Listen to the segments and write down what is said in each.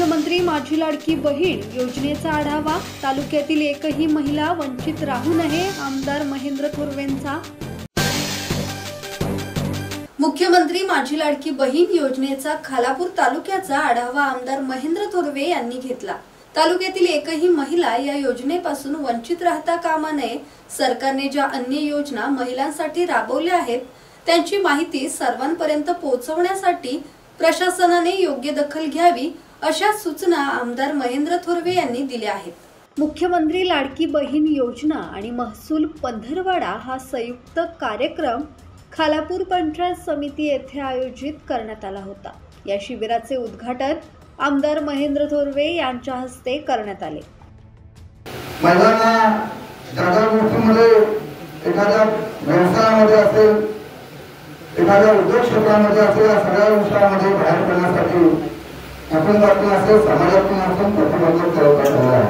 मुख्यमंत्री माझी लाडकी बहीण योजनेचा आढावा, तालुक्यातील एकही महिला वंचित राहू नये, आमदार महेंद्र थोरवेंचा। मुख्यमंत्री माझी लाडकी बहीण योजनेचा खालापूर तालुक्याचा आढावा आमदार महेंद्र थोरवे यांनी घेतला। तालुक्यातील एकही महिला या योजनेपासून वंचित राहता कामा नये। सरकारने ज्या अन्य योजना महिलांसाठी राबवल्या आहेत त्यांची माहिती सर्वांपर्यंत पोहोचवण्यासाठी प्रशासनाने योग्य दखल घ्यावी, अशा सूचना आमदार महेंद्र थोरवे यांनी दिल्या आहेत। मुख्यमंत्री लाडकी बहीण योजना आणि महसूल पंधरवाडा हा संयुक्त कार्यक्रम खालापूर पंचायत समिती येथे आयोजित करण्यात आला होता। या शिबिराचे उद्घाटन आमदार महेंद्र थोरवे यांच्या हस्ते करण्यात आले। महिलांना जागा गोष्टीमध्ये एखाद्या व्यवसायामध्ये असेल, एखाद्या उद्योग क्षेत्रामध्ये असेल, या सगळ्या विषयामध्ये बाहेर पडण्यासाठी आपण असेल समाजातून आपण प्रतिबंध करत आहे।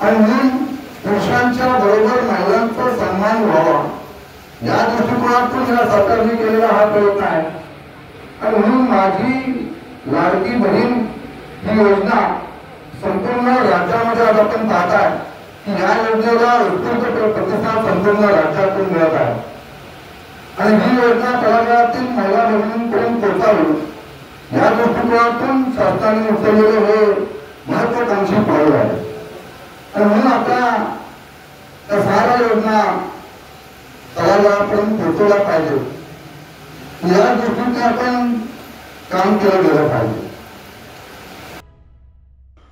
आणि म्हणून पुरुषांच्या बरोबर महिलांचा सन्मान व्हावा या दृष्टिकोनातून या सरकारने केलेला हा प्रयत्न आहे। आणि म्हणून माझी लाडकी बहीण ही योजना संपूर्ण राज्यामध्ये आज आपण पाहत आहे की या योजनेला उत्स्फूर्त प्रतिसाद संपूर्ण राज्यातून मिळत आहे। आणि ही योजना तळागाळातील महिला भगिनींपर्यंत पोहोचावी या दृष्टिकोनातून शासनाने उचललेले हे महत्वाकांक्षी पाऊल आहे। आणि म्हणून आता त्या साऱ्या योजना तळागाळापर्यंत पोहोचवल्या पाहिजे, या दृष्टीने आपण काम केलं गेलं पाहिजे।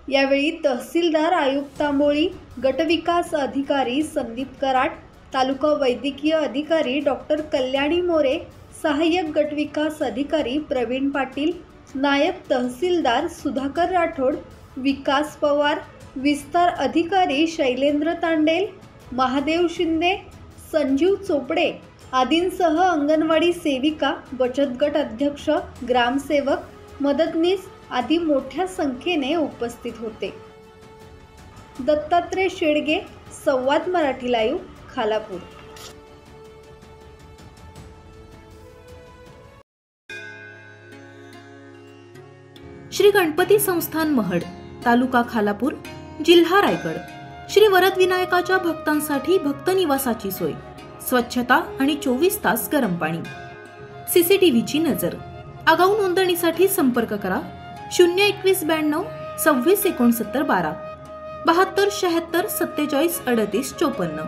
यावेळी तहसीलदार आयुक्त तांबोळी, गटविकास अधिकारी संदीप कराड, तालुका वैद्यकीय अधिकारी डॉक्टर कल्याणी मोरे, सहाय्यक गटविकास अधिकारी प्रवीण पाटील, नायब तहसीलदार सुधाकर राठोड, विकास पवार, विस्तार अधिकारी शैलेंद्र तांडेल, महादेव शिंदे, संजीव चोपडे आदींसह अंगणवाडी सेविका, बचत गट अध्यक्ष, ग्रामसेवक, मदतनीस आदी मोठ्या संख्येने उपस्थित होते। दत्तात्रय शेडगे, संवाद मराठी लाईव्ह, खालापूर। श्री गणपती संस्थान महड, तालुका खालापूर, जिल्हा रायगड। श्री वरद विनायकाच्या भक्तांसाठी भक्त निवासाची सोय, स्वच्छता आणि 24 तास गरम पाणी, सीसीटीव्हीची नजर। आगाऊ नोंदणीसाठी संपर्क करा 02192 26 69 12 72 76 47 38 54।